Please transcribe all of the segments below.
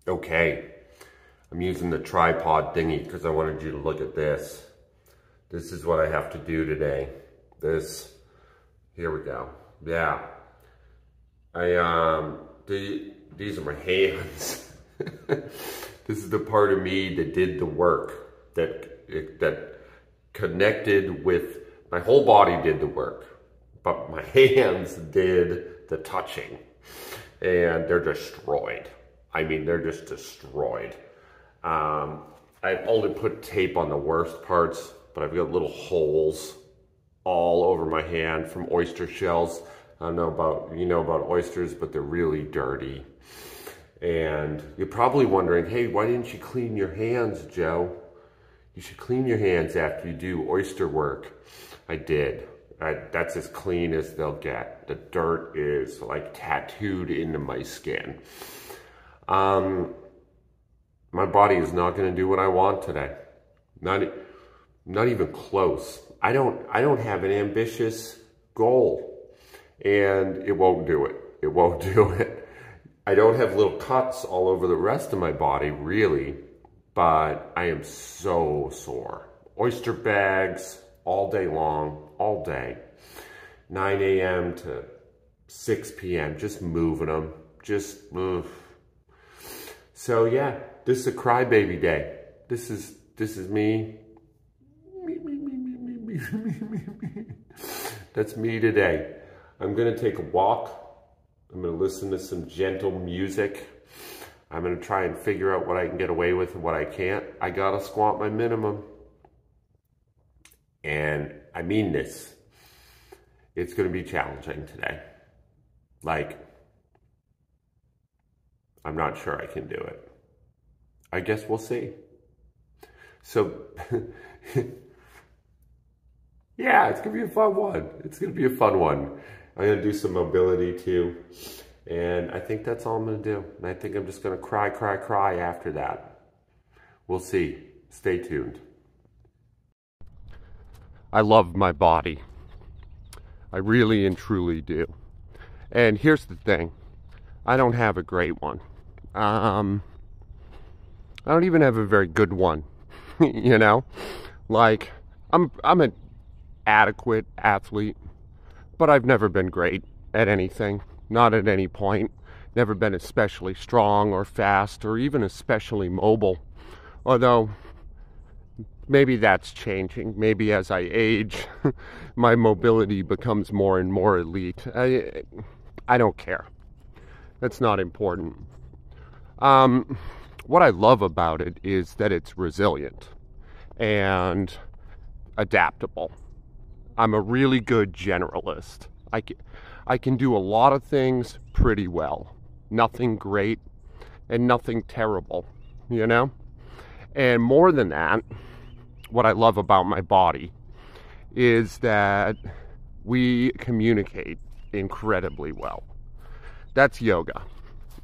Okay, I'm using the tripod thingy because I wanted you to look at this. This is what I have to do today. Here we go. Yeah. These are my hands. This is the part of me that did the work, that connected with, my whole body did the work, but my hands did the touching, and they're destroyed. I mean, they're just destroyed. I've only put tape on the worst parts, but I've got little holes all over my hand from oyster shells. I don't know about, you know about oysters, but they're really dirty. And you're probably wondering, hey, why didn't you clean your hands, Joe? You should clean your hands after you do oyster work. I did. That's as clean as they'll get. The dirt is like tattooed into my skin. My body is not going to do what I want today. Not even close. I don't have an ambitious goal, and it won't do it. It won't do it. I don't have little cuts all over the rest of my body, really, but I am so sore. Oyster bags all day long, all day. 9 a.m. to 6 p.m., just moving them, just move. So yeah, this is a crybaby day. This is me. That's me today. I'm gonna take a walk. I'm gonna listen to some gentle music. I'm gonna try and figure out what I can get away with and what I can't. I gotta squat my minimum. And I mean this. It's gonna be challenging today. Like, I'm not sure I can do it. I guess we'll see. So, yeah, it's gonna be a fun one. It's gonna be a fun one. I'm gonna do some mobility too. And I think that's all I'm gonna do. And I think I'm just gonna cry after that. We'll see. Stay tuned. I love my body. I really and truly do. And here's the thing. I don't have a great one. I don't even have a very good one. You know? Like, I'm an adequate athlete, but I've never been great at anything. Not at any point. Never been especially strong or fast or even especially mobile. Although, maybe that's changing. Maybe as I age, my mobility becomes more and more elite. I don't care. That's not important. What I love about it is that it's resilient and adaptable. I'm a really good generalist. I can do a lot of things pretty well. Nothing great and nothing terrible, you know? And more than that, what I love about my body is that we communicate incredibly well. That's yoga.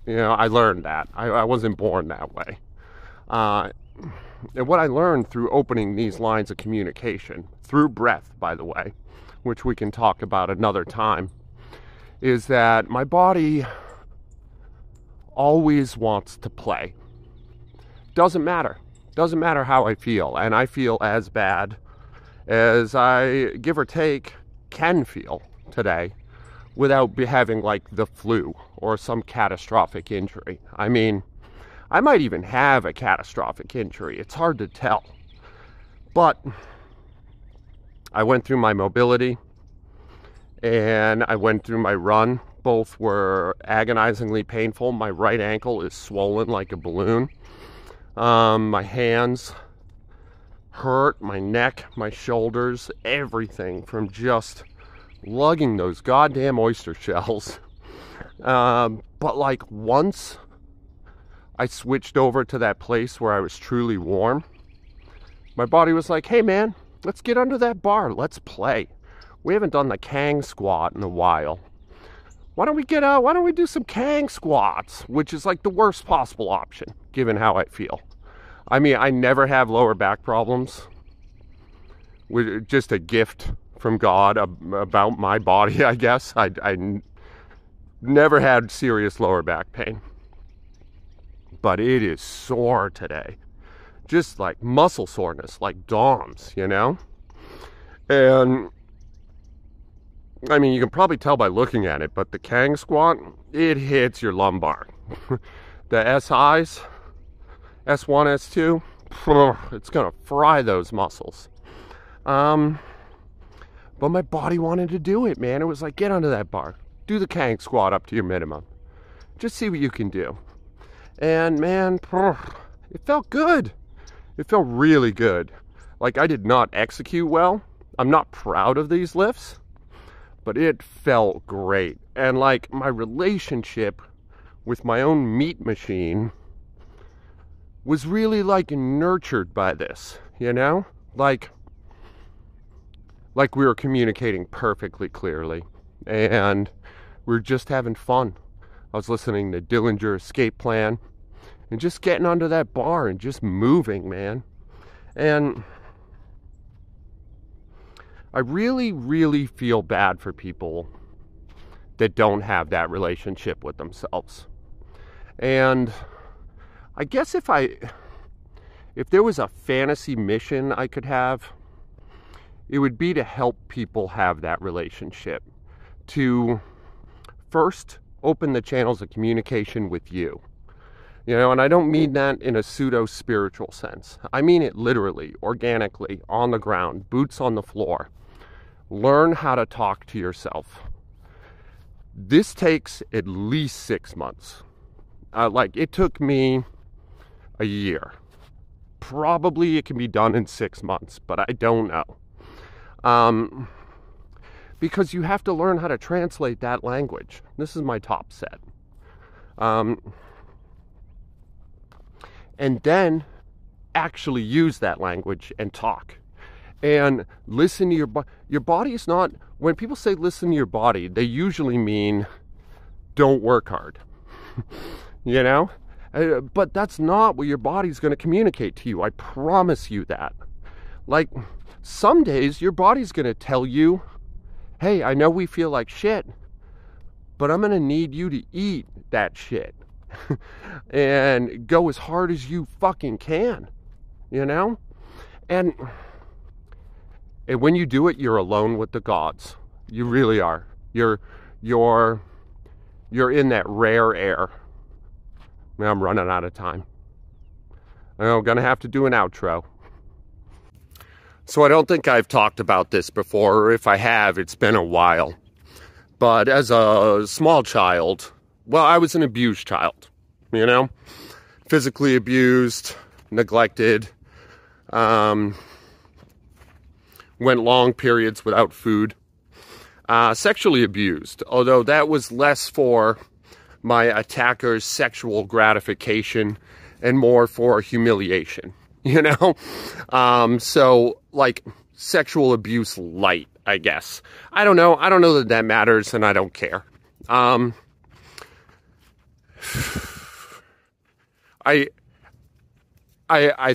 You know, I learned that. I wasn't born that way. And what I learned through opening these lines of communication, through breath, by the way, which we can talk about another time, is that my body always wants to play. Doesn't matter. Doesn't matter how I feel. And I feel as bad as I, give or take, can feel today without having like the flu or some catastrophic injury. I mean, I might even have a catastrophic injury. It's hard to tell. But I went through my mobility and I went through my run. Both were agonizingly painful. My right ankle is swollen like a balloon. My hands hurt, my neck, my shoulders, everything from just lugging those goddamn oyster shells. But like once I switched over to that place where I was truly warm, my body was like, hey man, let's get under that bar, let's play. We haven't done the Kang squat in a while. Why don't we do some Kang squats, which is like the worst possible option, given how I feel. I mean, I never have lower back problems. Just a gift from God about my body, I guess. I never had serious lower back pain. but it is sore today. Just like muscle soreness, like DOMS, you know? And I mean, you can probably tell by looking at it, but the Kang squat, it hits your lumbar. The SIs, S1, S2, it's gonna fry those muscles. But my body wanted to do it, man. It was like, get under that bar. Do the Kang squat up to your minimum. Just see what you can do. And man, it felt good. It felt really good. Like, I did not execute well. I'm not proud of these lifts, but it felt great. And like, my relationship with my own meat machine was really like nurtured by this, you know? Like we were communicating perfectly clearly, and we were just having fun. I was listening to Dillinger Escape Plan and just getting under that bar and just moving, man. And I really, really feel bad for people that don't have that relationship with themselves. And I guess if there was a fantasy mission I could have, it would be to help people have that relationship. To first open the channels of communication with you. You know, and I don't mean that in a pseudo-spiritual sense. I mean it literally, organically, on the ground, boots on the floor. Learn how to talk to yourself. This takes at least 6 months. Like, it took me a year. Probably it can be done in 6 months, but I don't know. Because you have to learn how to translate that language. This is my top set. And then actually use that language and talk. And listen to your body. Your body is not, when people say listen to your body, they usually mean don't work hard. You know? But that's not what your body's going to communicate to you. I promise you that. Like, some days your body's going to tell you, hey, I know we feel like shit, but I'm going to need you to eat that shit and go as hard as you fucking can, you know? And when you do it, you're alone with the gods. You really are. You're in that rare air. I'm running out of time. I'm going to have to do an outro. So I don't think I've talked about this before, or if I have, it's been a while. But as a small child, well, I was an abused child, you know? Physically abused, neglected, went long periods without food, sexually abused, although that was less for my attacker's sexual gratification and more for humiliation, you know? So, like, sexual abuse light, I guess. I don't know that that matters, and I don't care. I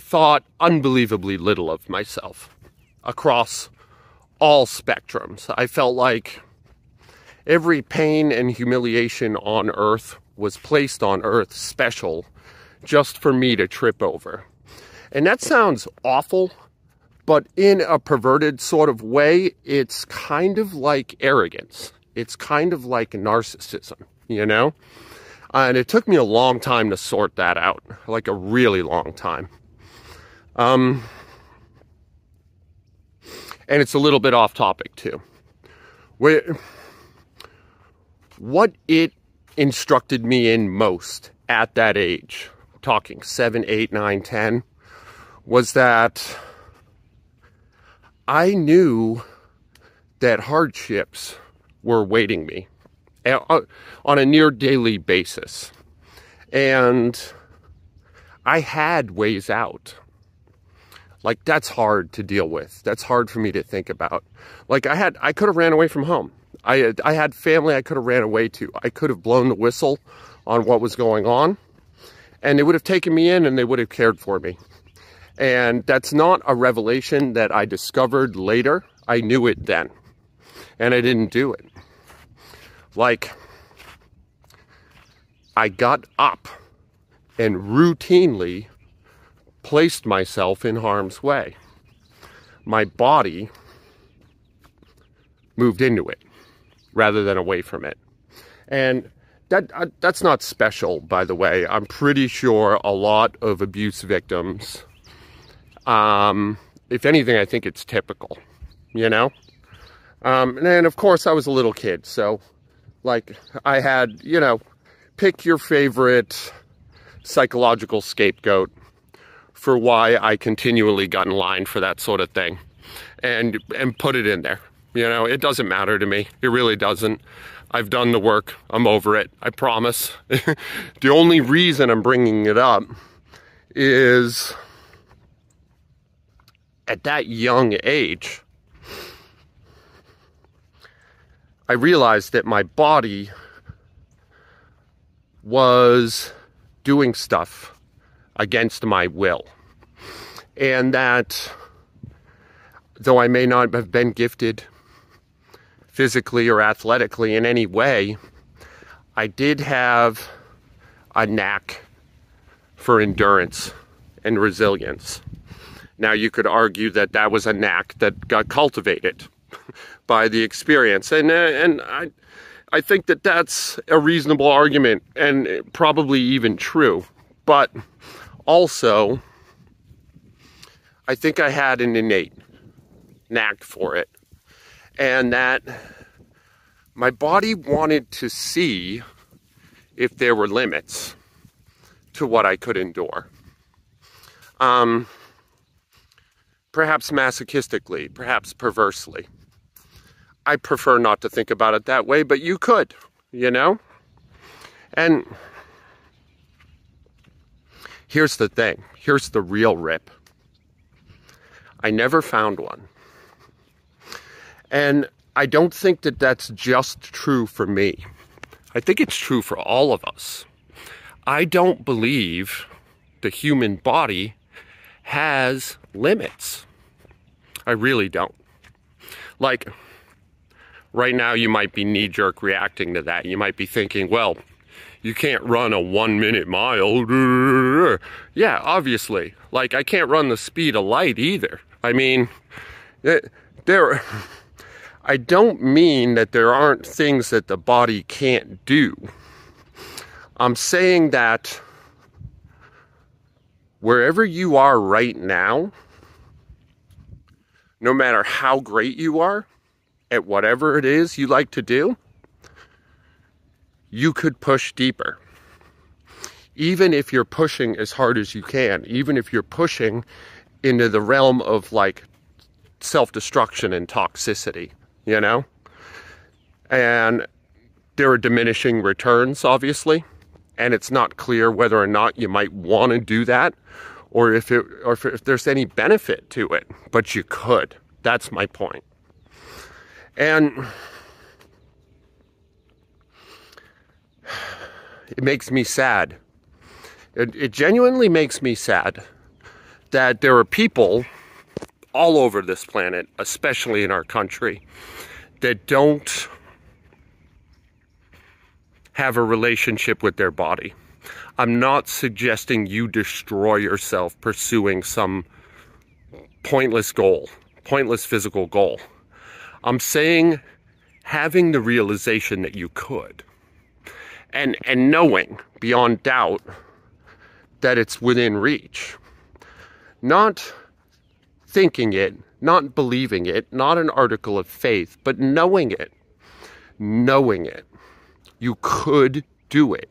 thought unbelievably little of myself across all spectrums. I felt like every pain and humiliation on earth was placed on earth special just for me to trip over. And that sounds awful, but in a perverted sort of way, it's kind of like arrogance. It's kind of like narcissism, you know? And it took me a long time to sort that out, like a really long time. And it's a little bit off topic too. What it instructed me in most at that age, talking 7, 8, 9, 10, was that I knew that hardships were waiting me on a near daily basis. And I had ways out. Like, that's hard to deal with. That's hard for me to think about. Like, I could have ran away from home. I had family I could have ran away to. I could have blown the whistle on what was going on, and they would have taken me in and they would have cared for me. And that's not a revelation that I discovered later. I knew it then, and I didn't do it. Like, I got up and routinely placed myself in harm's way. My body moved into it rather than away from it. And that's not special, by the way. I'm pretty sure a lot of abuse victims, if anything, I think it's typical, you know? And of course I was a little kid, so like I had, you know, pick your favorite psychological scapegoat for why I continually got in line for that sort of thing, and put it in there. You know, it doesn't matter to me. It really doesn't. I've done the work. I'm over it. I promise. The only reason I'm bringing it up is at that young age, I realized that my body was doing stuff against my will. And that though I may not have been gifted physically or athletically in any way, I did have a knack for endurance and resilience. Now, you could argue that that was a knack that got cultivated by the experience, and I think that that's a reasonable argument and probably even true. But also, I think I had an innate knack for it, and that my body wanted to see if there were limits to what I could endure. Perhaps masochistically, perhaps perversely. I prefer not to think about it that way, but you could, you know? And here's the thing. Here's the real rip. I never found one. And I don't think that that's just true for me. I think it's true for all of us. I don't believe the human body has limits. I really don't. Like, right now you might be knee-jerk reacting to that. You might be thinking, well, you can't run a 1-minute mile. Yeah, obviously. Like, I can't run the speed of light either. I mean, I don't mean that there aren't things that the body can't do. I'm saying that wherever you are right now, no matter how great you are at whatever it is you like to do, you could push deeper. Even if you're pushing as hard as you can, even if you're pushing into the realm of like self-destruction and toxicity, you know? And there are diminishing returns, obviously, and it's not clear whether or not you might want to do that, or if there's any benefit to it, but you could. That's my point. And it makes me sad. It genuinely makes me sad that there are people all over this planet, especially in our country, that don't have a relationship with their body. I'm not suggesting you destroy yourself pursuing some pointless goal, pointless physical goal. I'm saying having the realization that you could, and knowing beyond doubt that it's within reach. Not thinking it, not believing it, not an article of faith, but knowing it. Knowing it. You could do it.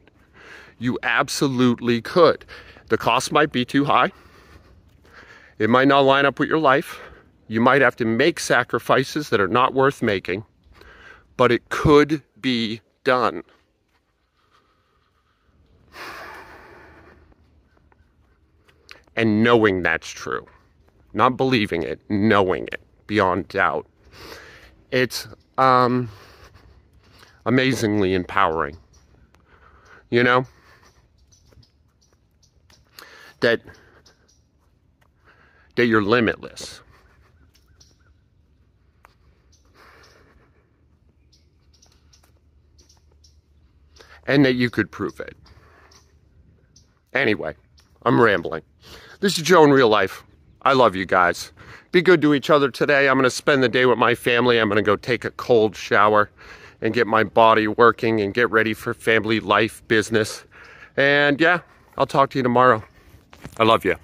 You absolutely could. The cost might be too high. It might not line up with your life. You might have to make sacrifices that are not worth making, but it could be done. And knowing that's true. Not believing it, knowing it beyond doubt. It's amazingly empowering. You know? That you're limitless. And that you could prove it. Anyway, I'm rambling. This is Joe in real life. I love you guys. Be good to each other today. I'm going to spend the day with my family. I'm going to go take a cold shower and get my body working and get ready for family life business. And yeah, I'll talk to you tomorrow. I love you.